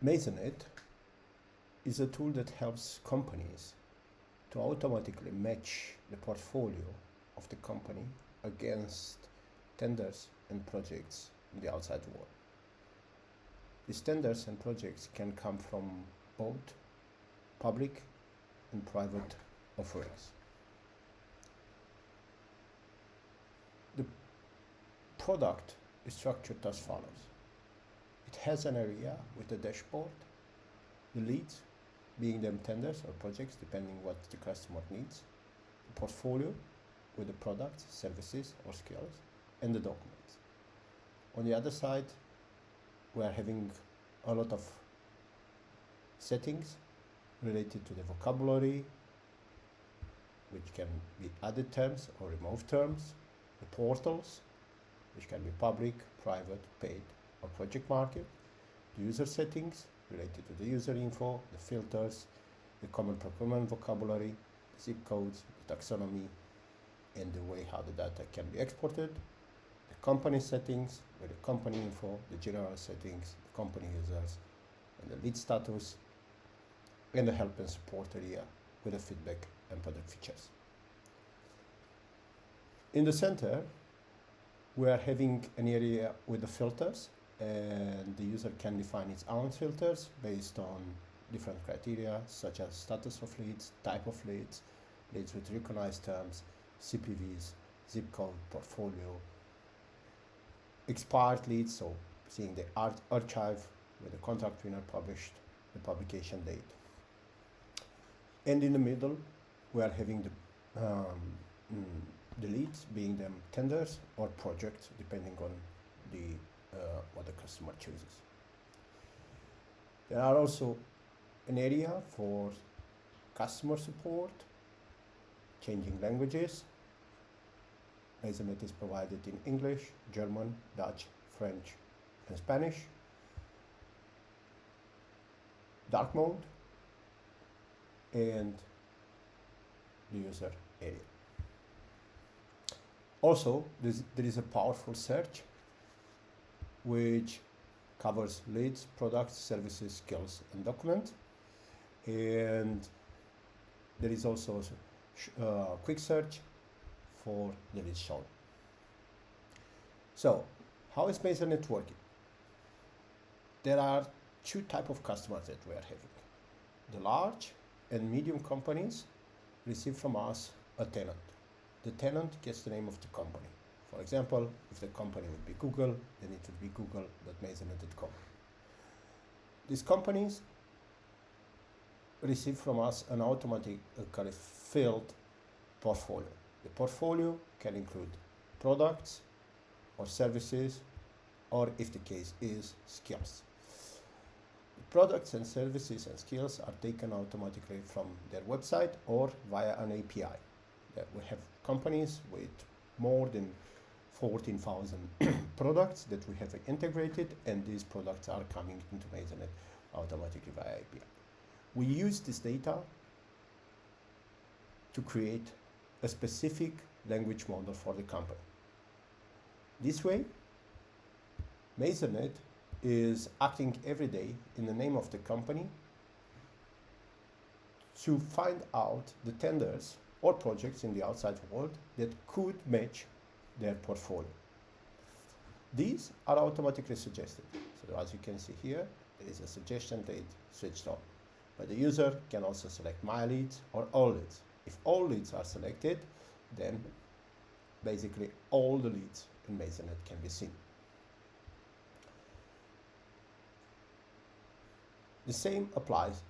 Masernet is a tool that helps companies to automatically match the portfolio of the company against tenders and projects in the outside world. These tenders and projects can come from both public and private offerings. The product is structured as follows. It has an area with a dashboard, the leads, being them tenders or projects, depending what the customer needs, the portfolio with the products, services, or skills, and the documents. On the other side, we are having a lot of settings related to the vocabulary, which can be added terms or removed terms, the portals, which can be public, private, paid, or project market, the user settings related to the user info, the filters, the common procurement vocabulary, the zip codes, the taxonomy, and the way how the data can be exported, the company settings with the company info, the general settings, the company users, and the lead status, and the help and support area with the feedback and product features. In the center, we are having an area with the filters, and the user can define its own filters based on different criteria such as status of leads, type of leads, leads with recognized terms, CPVs, zip code, portfolio, expired leads, so seeing the archive with the contract winner published, the publication date. And in the middle, we are having the leads, being them tenders or projects, depending on the what the customer chooses. There are also an area for customer support, changing languages. Masernet is provided in English, German, Dutch, French, and Spanish. Dark mode, and the user area. Also, there is a powerful search which covers leads, products, services, skills, and documents. And there is also a quick search for the leads shown. So, how is Masernet working? There are two types of customers that we are having. The large and medium companies receive from us a tenant. The tenant gets the name of the company. For example, if the company would be Google, then it would be google.masernet.com. These companies receive from us an automatically filled portfolio. The portfolio can include products or services, or if the case is, skills. The products and services and skills are taken automatically from their website or via an API. We have companies with more than 14,000 products that we have integrated, and these products are coming into Masernet automatically via API. We use this data to create a specific language model for the company. This way, Masernet is acting every day in the name of the company to find out the tenders or projects in the outside world that could match their portfolio. These are automatically suggested. So as you can see here, there is a suggestion lead switched on. But the user can also select my leads or all leads. If all leads are selected, then basically all the leads in Masernet can be seen. The same applies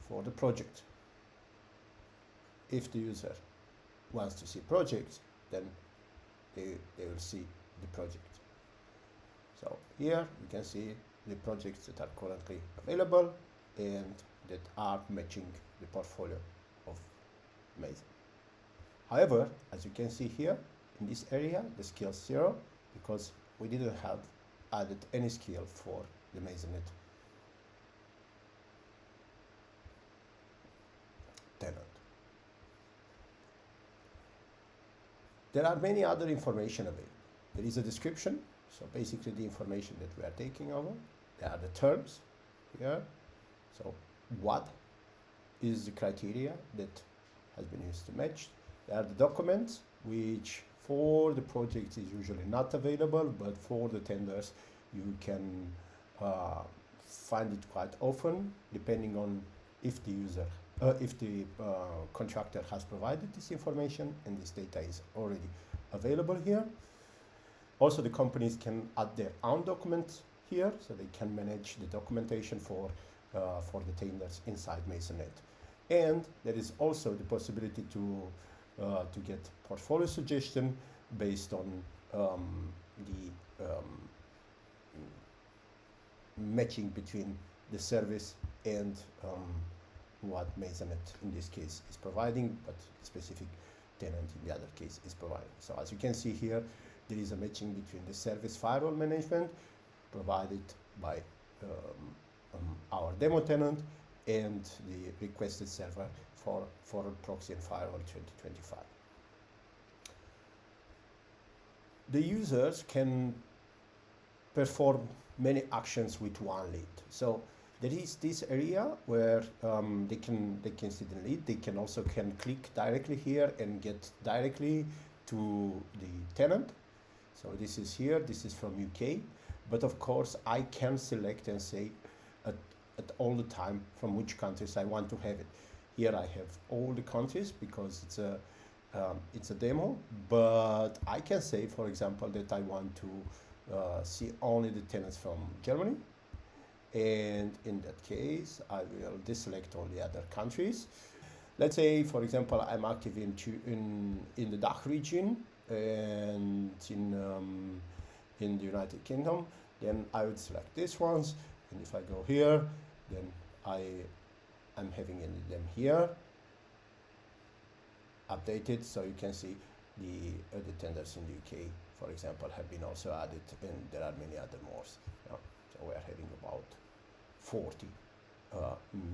for the project. If the user wants to see projects, then they will see the project. So here you can see the projects that are currently available and that are matching the portfolio of Masernet. However, as you can see here, in this area, the skill is 0 because we didn't have added any skill for the Masernet tenant. There are many other information available. There is a description, so basically the information that we are taking over. There are the terms. here. So what is the criteria that has been used to match? There are the documents, which for the project is usually not available, but for the tenders you can find it quite often, depending on if the user, if the contractor has provided this information and this data is already available here. Also, the companies can add their own documents here, so they can manage the documentation for the tenders inside masernet. And there is also the possibility to get portfolio suggestion based on the matching between the service and what masernet in this case is providing, but specific tenant in the other case is providing. So as you can see here, there is a matching between the service firewall management provided by our demo tenant and the requested server for proxy and firewall 2025. The users can perform many actions with one lead. So there is this area where they can see the lead. They can also click directly here and get directly to the tenant. So this is here. This is from UK. But of course, I can select and say at all the time from which countries I want to have it. Here I have all the countries because it's a demo. But I can say, for example, that I want to see only the tenants from Germany. And in that case, I will deselect all the other countries. Let's say, for example, I'm active in the DACH region and in the United Kingdom. Then I would select these ones, and if I go here, then I'm having them here updated, so you can see the tenders in the UK, for example, have been also added, and there are many other more. Yeah. So we are having about 40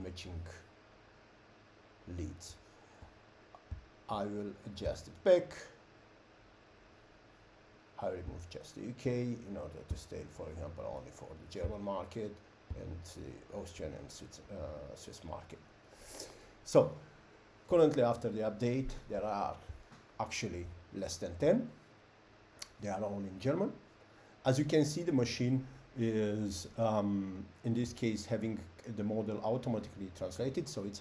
matching leads. I will adjust it back. I remove just the UK in order to stay, for example, only for the German market and the Austrian and Swiss market. So currently, after the update, there are actually less than 10. They are all in German. As you can see, the machine is, in this case, having the model automatically translated, so it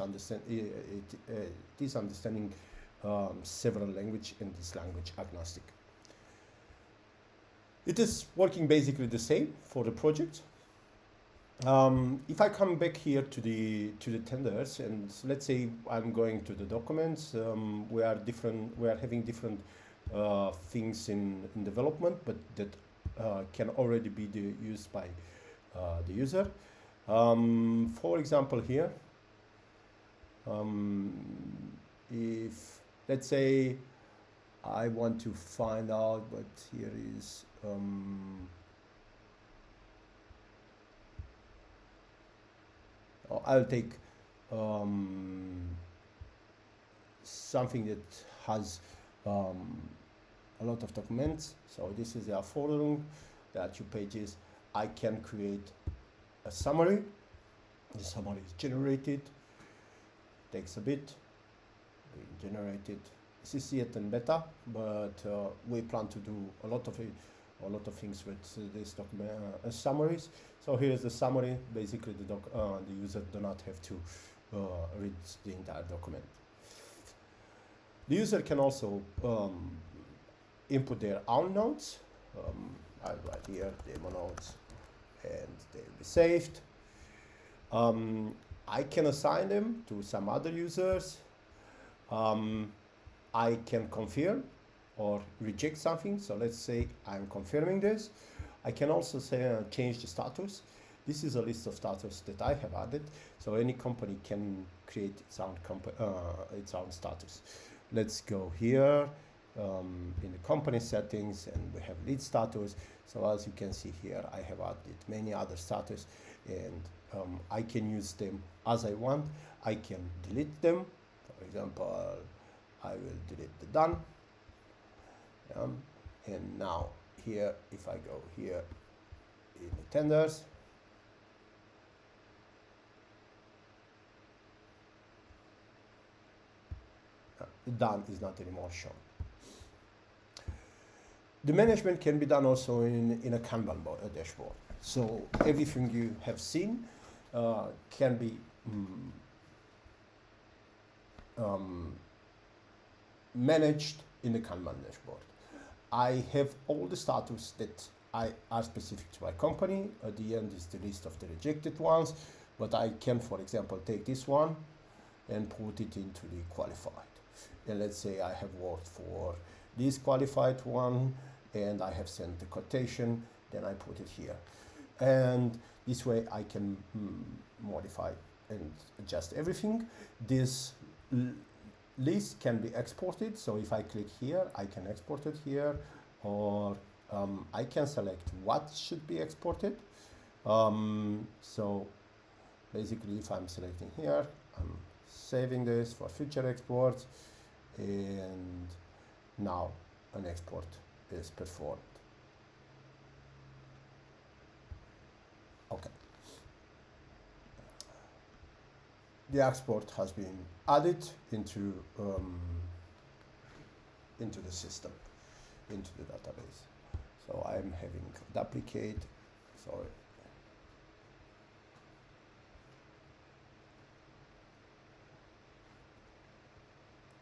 is understanding several languages and is language agnostic. It is working basically the same for the project. If I come back here to the tenders, and let's say I'm going to the documents, we are having different things in development, but that can already be used by the user. For example, here, if let's say I want to find out, but here is I'll take something that has a lot of documents. So this is the Efortless. There are 2 pages. I can create a summary. The summary is generated. Takes a bit. We generate it. This is yet in beta, but we plan to do a lot of things with this document summaries. So here is the summary. Basically, the user do not have to read the entire document. The user can also input their own notes. I'll write here demo notes, and they'll be saved. I can assign them to some other users. I can confirm or reject something. So let's say I'm confirming this. I can also say change the status. This is a list of status that I have added. So any company can create its own status. Let's go here in the company settings, and we have lead status. So as you can see here, I have added many other status, and I can use them as I want. I can delete them. For example, I will delete the done. And now here, if I go here in the tenders, done is not anymore shown. The management can be done also in a Kanban dashboard. So everything you have seen can be managed in the Kanban dashboard. I have all the status that are specific to my company. At the end is the list of the rejected ones, but I can, for example, take this one and put it into the qualified. And let's say I have worked for this qualified one and I have sent the quotation, then I put it here. And this way I can modify and adjust everything. This list can be exported, so if I click here, I can export it here, or I can select what should be exported. So basically, if I'm selecting here, I'm saving this for future exports, and now an export is performed. Okay. The export has been added into the system, into the database. So I'm having duplicate, sorry.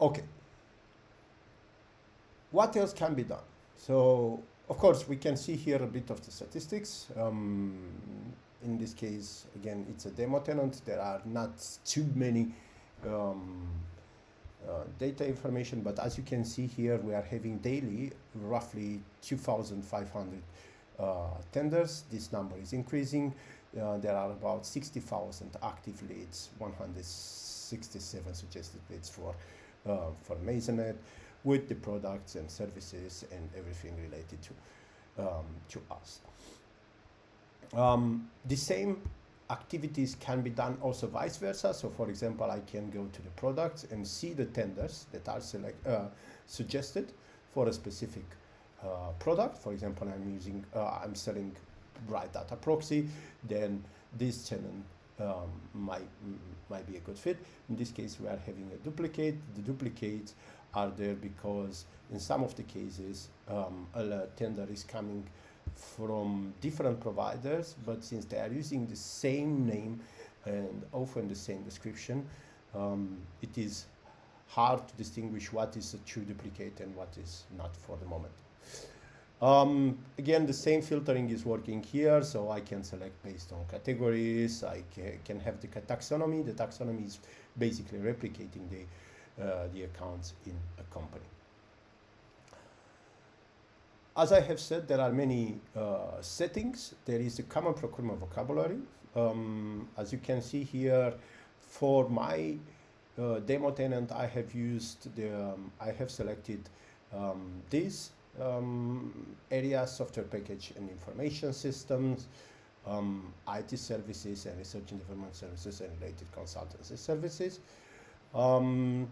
Okay. What else can be done? So, of course, we can see here a bit of the statistics. In this case, again, it's a demo tenant. There are not too many data information, but as you can see here, we are having daily roughly 2,500 tenders. This number is increasing. There are about 60,000 active leads, 167 suggested leads for masernet, with the products and services and everything related to us. The same activities can be done also vice versa. So for example, I can go to the products and see the tenders that are suggested for a specific product. For example, I'm selling Bright Data Proxy, then this tenant might be a good fit. In this case, we are having a duplicate. The duplicates are there because in some of the cases, a tender is coming from different providers, but since they are using the same name and often the same description, it is hard to distinguish what is a true duplicate and what is not for the moment. Again, the same filtering is working here, so I can select based on categories. I can have the taxonomy. The taxonomy is basically replicating the accounts in a company. As I have said, there are many settings. There is a common procurement vocabulary. As you can see here, for my demo tenant, I have used I have selected these areas: software package and information systems, IT services and research and development services and related consultancy services. And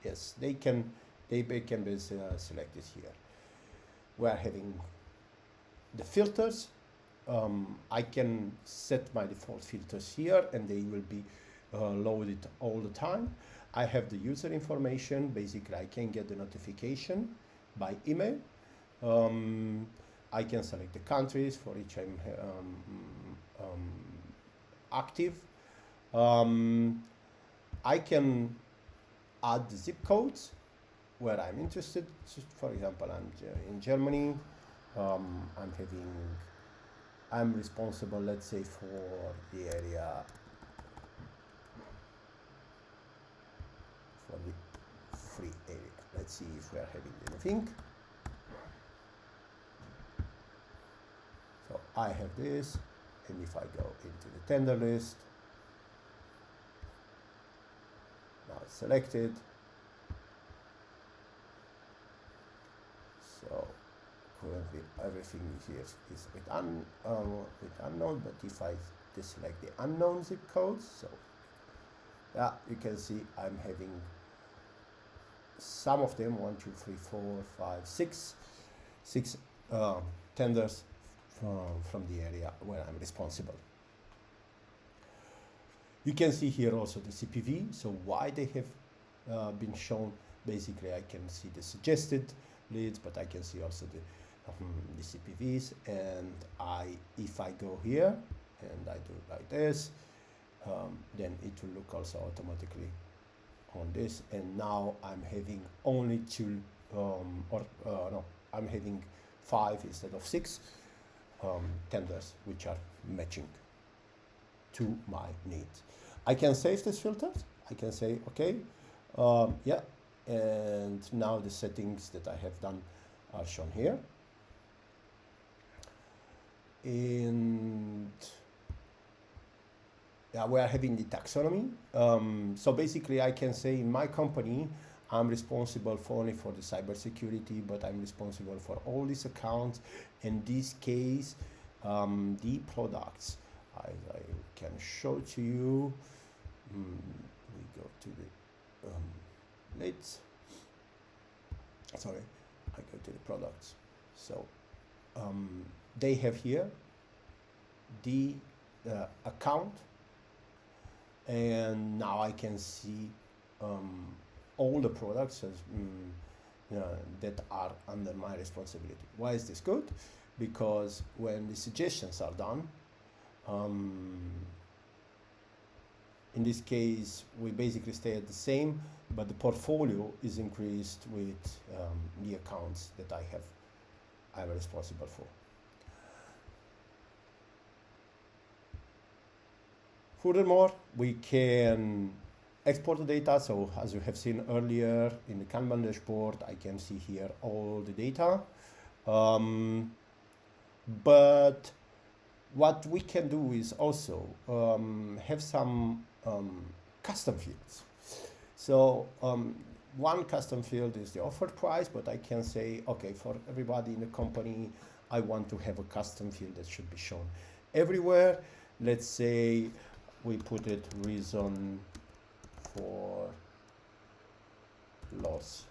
yes, they can be selected here. We are having the filters. I can set my default filters here and they will be loaded all the time. I have the user information. Basically, I can get the notification by email. I can select the countries for which I'm active. I can add the zip codes where I'm interested. So for example, I'm in Germany. I'm responsible, let's say, for the area, for the free area. Let's see if we are having anything. So I have this, and if I go into the tender list, now it's selected. So currently everything here is with unknown, but if I deselect the unknown zip codes, so yeah, you can see I'm having some of them, 1, 2, 3, 4, 5, 6 tenders from the area where I'm responsible. You can see here also the CPV, so why they have been shown. Basically, I can see the suggested leads, but I can see also the CPVs, and if I go here and I do like this, then it will look also automatically on this, and now I'm having only two, no, I'm having 5 instead of 6 tenders which are matching to my needs. I can save these filters. I can say, okay, yeah, and now the settings that I have done are shown here. And yeah, we are having the taxonomy. So basically, I can say in my company, I'm responsible only for the cybersecurity, but I'm responsible for all these accounts. In this case, the products, I can show to you. We go to the leads. Sorry, I go to the products. So they have here the account, and now I can see all the products as, that are under my responsibility. Why is this good? Because when the suggestions are done, in this case, we basically stay at the same, but the portfolio is increased with the accounts that I'm responsible for. Furthermore, we can export the data. So as you have seen earlier in the Kanban dashboard, I can see here all the data. But what we can do is also have some custom fields. So one custom field is the offered price, but I can say, okay, for everybody in the company, I want to have a custom field that should be shown everywhere. Let's say we put it reason for loss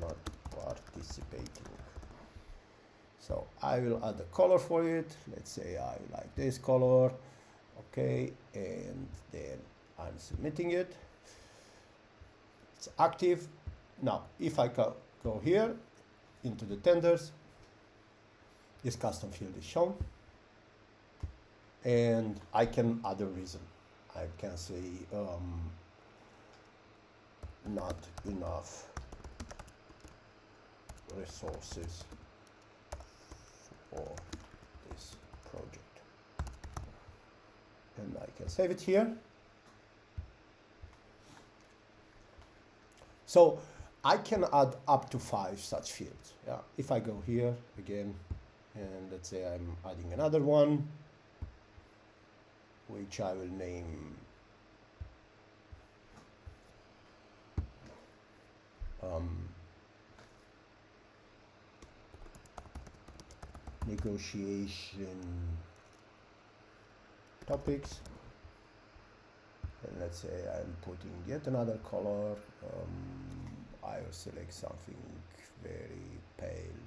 not participating. So I will add a color for it. Let's say I like this color. Okay, and then I'm submitting it. It's active. Now, if I go here into the tenders, this custom field is shown, and I can add a reason. I can say not enough resources for this project, and I can save it here. So I can add up to 5 such fields. Yeah. If I go here again, and let's say I'm adding another one, which I will name negotiation topics, and let's say I'm putting yet another color. I will select something very pale.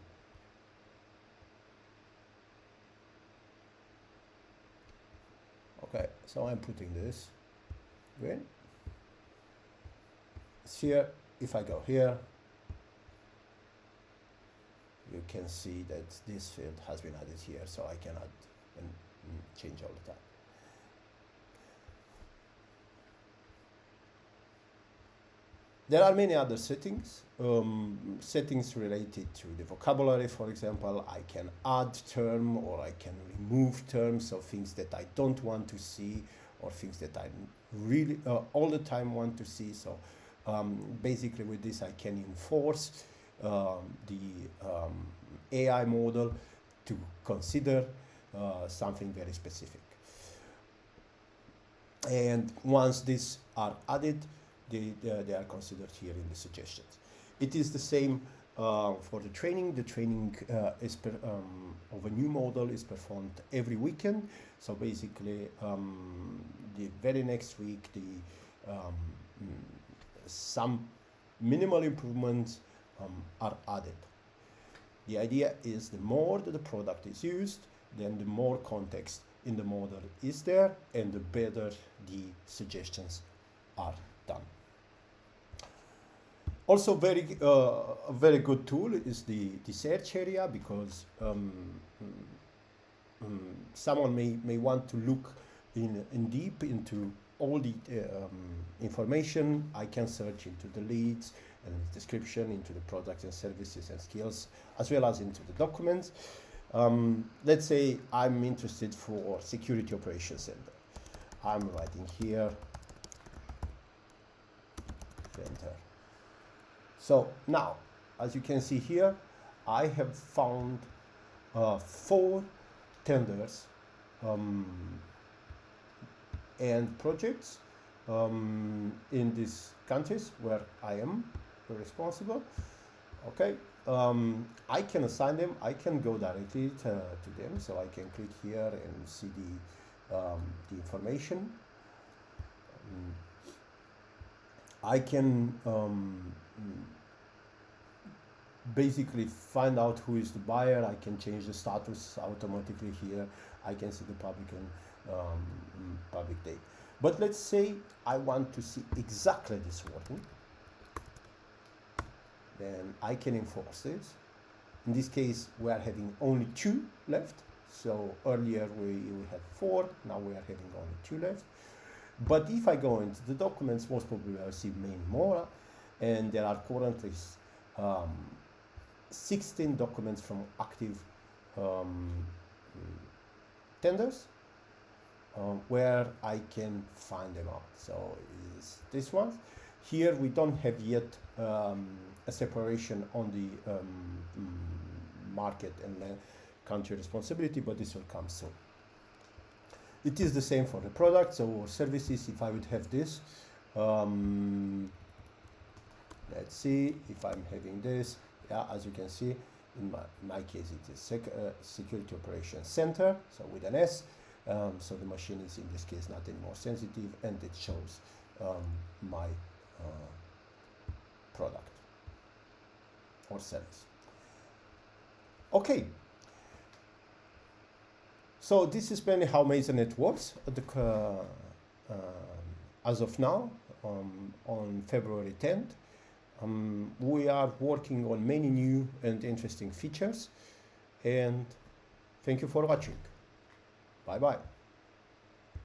Okay, so I'm putting this green. It's here. If I go here, you can see that this field has been added here, so I can add and change all the time. There are many other settings, settings related to the vocabulary. For example, I can add term or I can remove terms, so things that I don't want to see or things that I really all the time want to see. So basically with this I can enforce the AI model to consider something very specific. And once these are added, they are considered here in the suggestions. It is the same for the training. The training of a new model is performed every weekend. So basically, the very next week, some minimal improvements are added. The idea is the more that the product is used, then the more context in the model is there, and the better the suggestions are done. Also, a very good tool is the search area, because someone may want to look in deep into all the information. I can search into the leads and description, into the products and services and skills, as well as into the documents. Let's say I'm interested for security operations center. I'm writing here center. So now, as you can see here, I have found 4 tenders and projects in these countries where I am responsible. Okay, I can assign them. I can go directly to them, so I can click here and see the information. I can basically find out who is the buyer. I can change the status automatically here. I can see the public and public date. But let's say I want to see exactly this wording. Then I can enforce this. In this case, we are having only 2 left. So earlier we had 4, now we are having only 2 left. But if I go into the documents, most probably I'll see many more. And there are currently 16 documents from active tenders where I can find them out. So is this one. Here we don't have yet a separation on the market and country responsibility, but this will come soon. It is the same for the products or services. If I would have this, let's see if I'm having this. Yeah, as you can see, in my case, it is Security Operations Center, so with an S. So the machine is in this case not any more sensitive, and it shows my product or service. Okay. So this is mainly how masernet works as of now, on February 10th. We are working on many new and interesting features, and thank you for watching. Bye bye.